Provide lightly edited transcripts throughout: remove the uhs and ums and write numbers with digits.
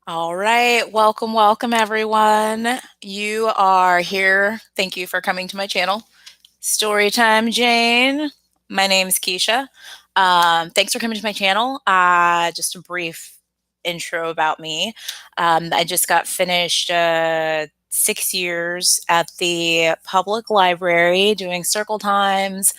All right, welcome everyone. You are here. Thank you for coming to my channel. Storytime Jane. My name's Keisha. Thanks for coming to my channel. Just a brief intro about me. I just got finished 6 years at the public library doing circle times,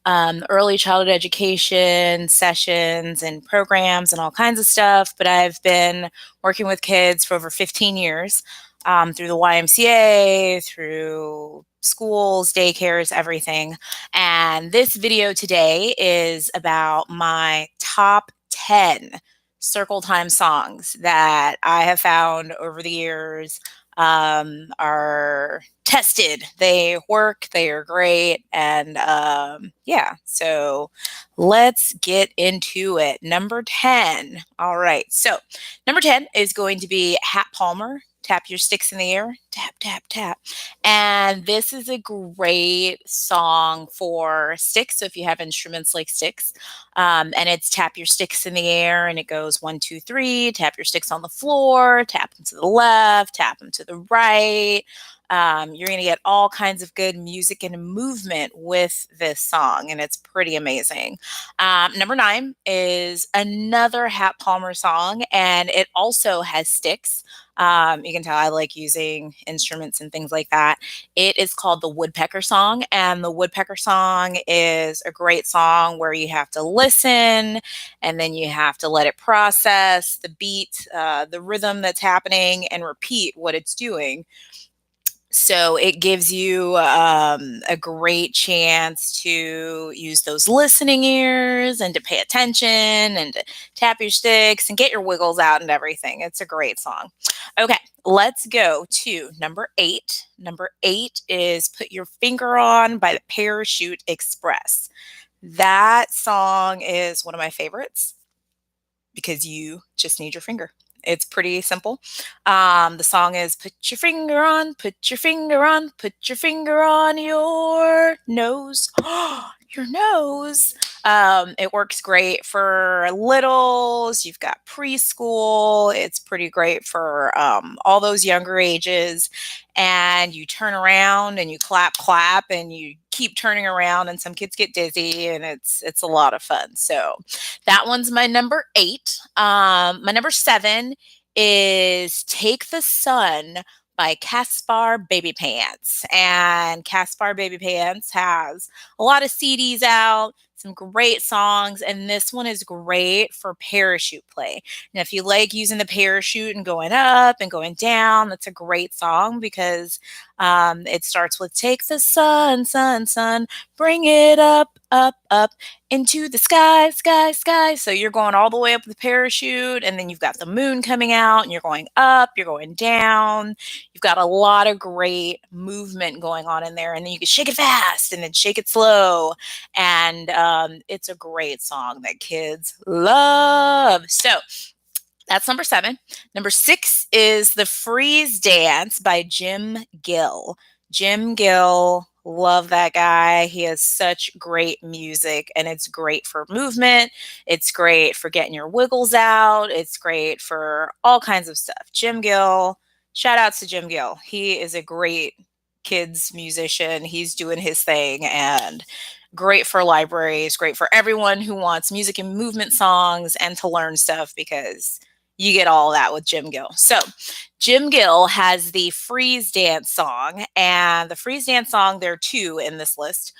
early childhood education sessions and programs and all kinds of stuff. But I've been working with kids for over 15 years through the YMCA, through schools, daycares, everything. And this video today is about my top 10 circle time songs that I have found over the years are tested. They work, they are great. And yeah, so let's get into it. Number 10. All right. So number 10 is going to be Hat Palmer. Tap your sticks in the air, tap, tap, tap. And this is a great song for sticks. So if you have instruments like sticks, and it's tap your sticks in the air and it goes 1, 2, 3, tap your sticks on the floor, tap them to the left, tap them to the right. You're going to get all kinds of good music and movement with this song, and it's pretty amazing. Number 9 is another Hat Palmer song, and it also has sticks. You can tell I like using instruments and things like that. It is called the Woodpecker song, and the Woodpecker song is a great song where you have to listen and then you have to let it process the beat, the rhythm that's happening, and repeat what it's doing. So it gives you a great chance to use those listening ears and to pay attention and to tap your sticks and get your wiggles out and everything. It's a great song. Okay, let's go to number 8. Number 8 is Put Your Finger On by the Parachute Express. That song is one of my favorites because you just need your finger. It's pretty simple. The song is put your finger on, put your finger on, put your finger on your nose. Your nose. It works great for littles. You've got preschool. It's pretty great for all those younger ages. And you turn around and you clap, clap, and you keep turning around, and some kids get dizzy, and it's a lot of fun. So that one's my number 8. My number 7 is Take the Sun by Caspar Baby Pants. And Caspar Baby Pants has a lot of CDs out, some great songs, and this one is great for parachute play. And if you like using the parachute and going up and going down, that's a great song because it starts with Take the sun, sun, sun, bring it up, up, up into the sky, sky, sky. So you're going all the way up with the parachute, and then you've got the moon coming out, and you're going up, you're going down. You've got a lot of great movement going on in there, and then you can shake it fast and then shake it slow. And it's a great song that kids love. So that's number 7. Number 6 is The Freeze Dance by Gill. Gill, love that guy. He has such great music, and it's great for movement. It's great for getting your wiggles out. It's great for all kinds of stuff. Gill, shout outs to Gill. He is a great kids musician. He's doing his thing, and great for libraries, great for everyone who wants music and movement songs and to learn stuff because you get all that with Gill. So Gill has the Freeze Dance song, and the Freeze Dance song, there are 2 in this list.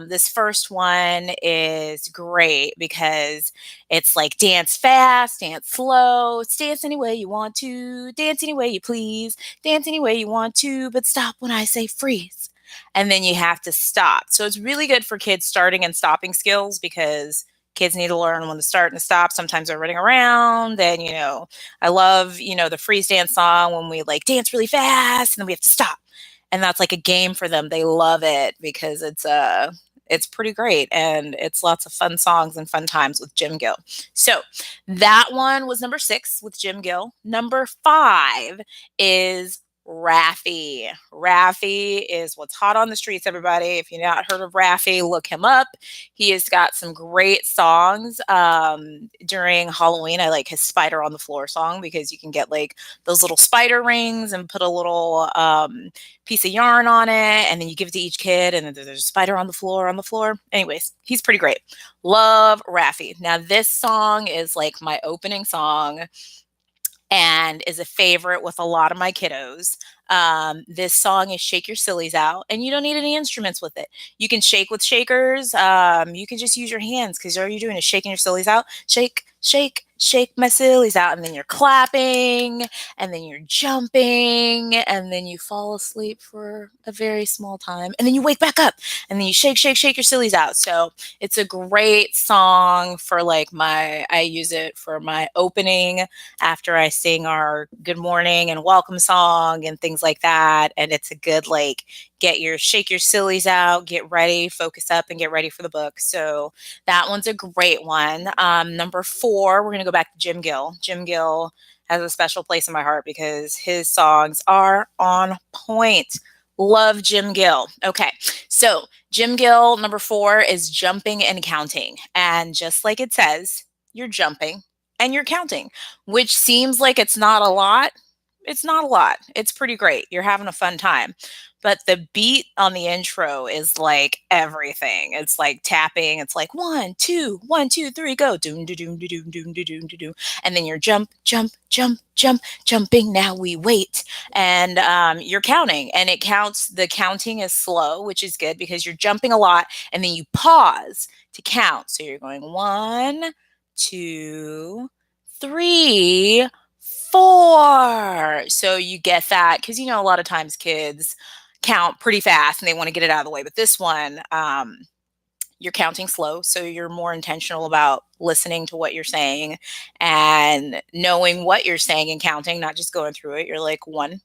This first one is great because it's like dance fast, dance slow, it's dance any way you want to, dance any way you please, dance any way you want to, but stop when I say freeze. And then you have to stop. So it's really good for kids starting and stopping skills because kids need to learn when to start and stop. Sometimes they're running around, and I love the freeze dance song when we like dance really fast and then we have to stop, and that's like a game for them. They love it because it's pretty great, and it's lots of fun songs and fun times with Gill. So that one was number 6 with Gill. Number 5 is Raffi. Raffi is what's hot on the streets, everybody. If you've not heard of Raffi, look him up. He has got some great songs. During Halloween, I like his Spider on the Floor song because you can get like those little spider rings and put a little piece of yarn on it, and then you give it to each kid, and then there's a spider on the floor, on the floor. Anyways, he's pretty great. Love Raffi. Now, this song is like my opening song and is a favorite with a lot of my kiddos. This song is Shake Your Sillies Out, and you don't need any instruments with it. You can shake with shakers. You can just use your hands because all you're doing is shaking your sillies out. Shake, shake, shake my sillies out. And then you're clapping, and then you're jumping, and then you fall asleep for a very small time, and then you wake back up, and then you shake, shake, shake your sillies out. So it's a great song for like I use it for my opening after I sing our good morning and welcome song and things like that. And it's a good, like, shake your sillies out, get ready, focus up, and get ready for the book. So that one's a great one. Number 4, we're going to go back to Jim Gill. Jim Gill has a special place in my heart because his songs are on point. Love Jim Gill. Okay, so Jim Gill, number 4, is jumping and counting. And just like it says, you're jumping and you're counting, which seems like it's not a lot. It's not a lot. It's pretty great. You're having a fun time. But the beat on the intro is like everything. It's like tapping. It's like 1, 2, 1, 2, 3, go. Doom, doom, doom, doom, doom, doom, doom. And then you're jump, jump, jump, jump, jumping. Now we wait. And you're counting. And it counts. The counting is slow, which is good because you're jumping a lot. And then you pause to count. So you're going 1, 2, 3, 4. So you get that because, a lot of times kids count pretty fast and they want to get it out of the way. But this one, you're counting slow. So you're more intentional about listening to what you're saying and knowing what you're saying and counting, not just going through it. You're like 1,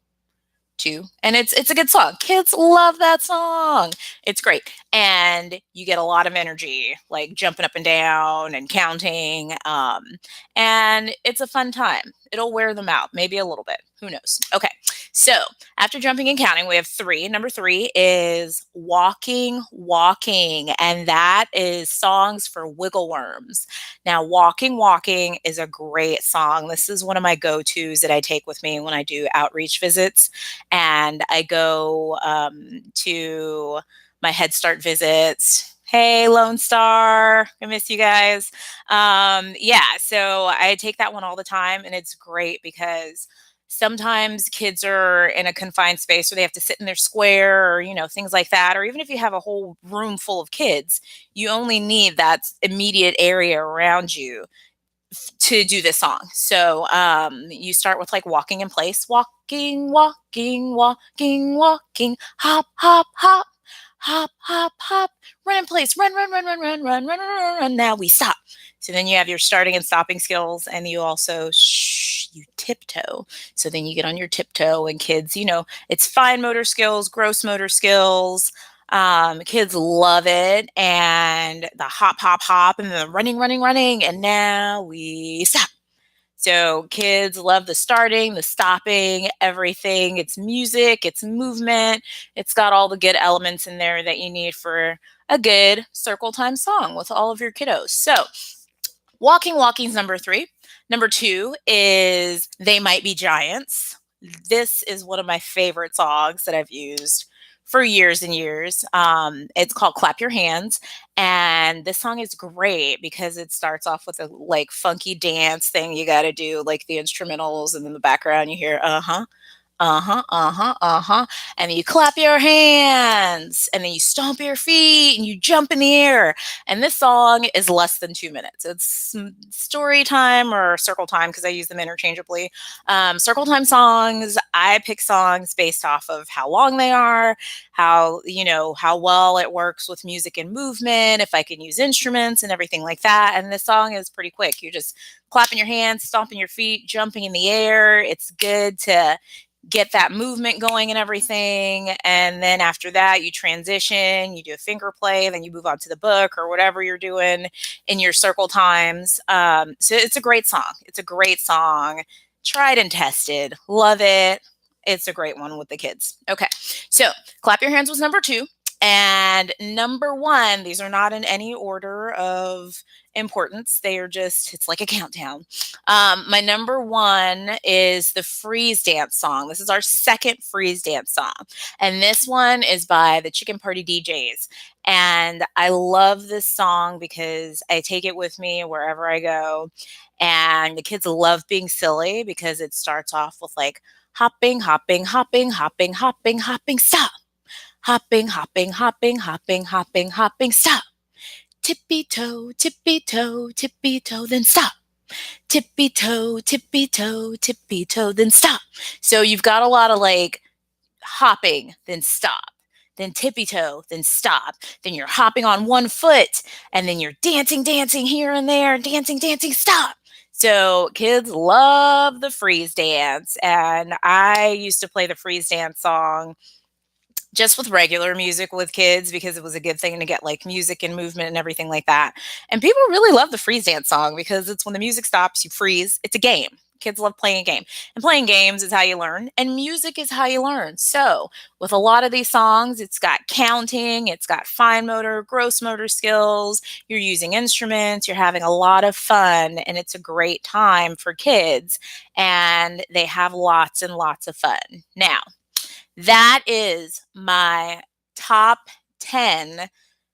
2, and it's a good song. Kids love that song. It's great. And you get a lot of energy, like jumping up and down and counting. And it's a fun time. It'll wear them out, maybe a little bit. Who knows? Okay. So after jumping and counting, we have 3. Number 3 is walking, walking. And that is songs for wiggle worms. Now, walking, walking is a great song. This is one of my go-tos that I take with me when I do outreach visits. And I go to my Head Start visits. Hey, Lone Star, I miss you guys. So I take that one all the time, and it's great because sometimes kids are in a confined space where they have to sit in their square or, things like that. Or even if you have a whole room full of kids, you only need that immediate area around you to do this song. So you start with like walking in place, walking, walking, walking, walking, hop, hop, hop, hop, hop, hop, run in place, run, run, run, run, run, run, run, run, run. Now we stop. So then you have your starting and stopping skills, and you also you tiptoe. So then you get on your tiptoe, and kids, it's fine motor skills, gross motor skills. Kids love it, and the hop, hop, hop, and the running, running, running, and now we stop. So kids love the starting, the stopping, everything. It's music, it's movement. It's got all the good elements in there that you need for a good circle time song with all of your kiddos. So walking, walking is number 3. Number 2 is They Might Be Giants. This is one of my favorite songs that I've used for years and years. It's called Clap Your Hands. And this song is great because it starts off with a like funky dance thing you got to do, like the instrumentals, and in the background you hear, uh-huh, uh-huh, uh-huh, uh-huh. And then you clap your hands, and then you stomp your feet, and you jump in the air. And this song is less than 2 minutes. It's story time or circle time because I use them interchangeably. Circle time songs, I pick songs based off of how long they are, how well it works with music and movement, if I can use instruments and everything like that. And this song is pretty quick. You're just clapping your hands, stomping your feet, jumping in the air. It's good to get that movement going and everything. And then after that, you transition, you do a finger play, then you move on to the book or whatever you're doing in your circle times. So it's a great song. It's a great song. Tried and tested. Love it. It's a great one with the kids. Okay, so clap your hands was number 2. And number 1, these are not in any order of importance. They are just, it's like a countdown. My number 1 is the freeze dance song. This is our second freeze dance song. And this one is by the Chicken Party DJs. And I love this song because I take it with me wherever I go. And the kids love being silly because it starts off with like hopping, hopping, hopping, hopping, hopping, hopping, stop. Hopping, hopping, hopping, hopping, hopping, hopping, stop. Tippy toe, then stop. Tippy toe, then stop. So you've got a lot of like hopping, then stop. Then tippy toe, then stop. Then you're hopping on one foot, and then you're dancing, dancing here and there, dancing, dancing, stop. So kids love the freeze dance, and I used to play the freeze dance song just with regular music with kids because it was a good thing to get like music and movement and everything like that. And people really love the freeze dance song because it's when the music stops, you freeze. It's a game. Kids love playing a game. And playing games is how you learn, and music is how you learn. So, with a lot of these songs, it's got counting, it's got fine motor, gross motor skills. You're using instruments, you're having a lot of fun, and it's a great time for kids. And they have lots and lots of fun. Now, that is my top 10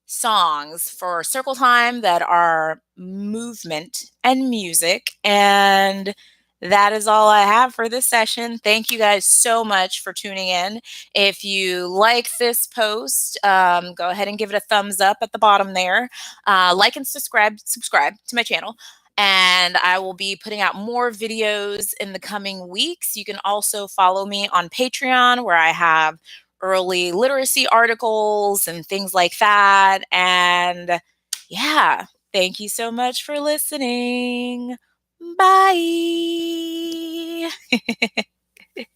songs for circle time that are movement and music. And that is all I have for this session. Thank you guys so much for tuning in. If you like this post, go ahead and give it a thumbs up at the bottom there. Like and subscribe to my channel. And I will be putting out more videos in the coming weeks. You can also follow me on Patreon, where I have early literacy articles and things like that. And yeah, thank you so much for listening. Bye.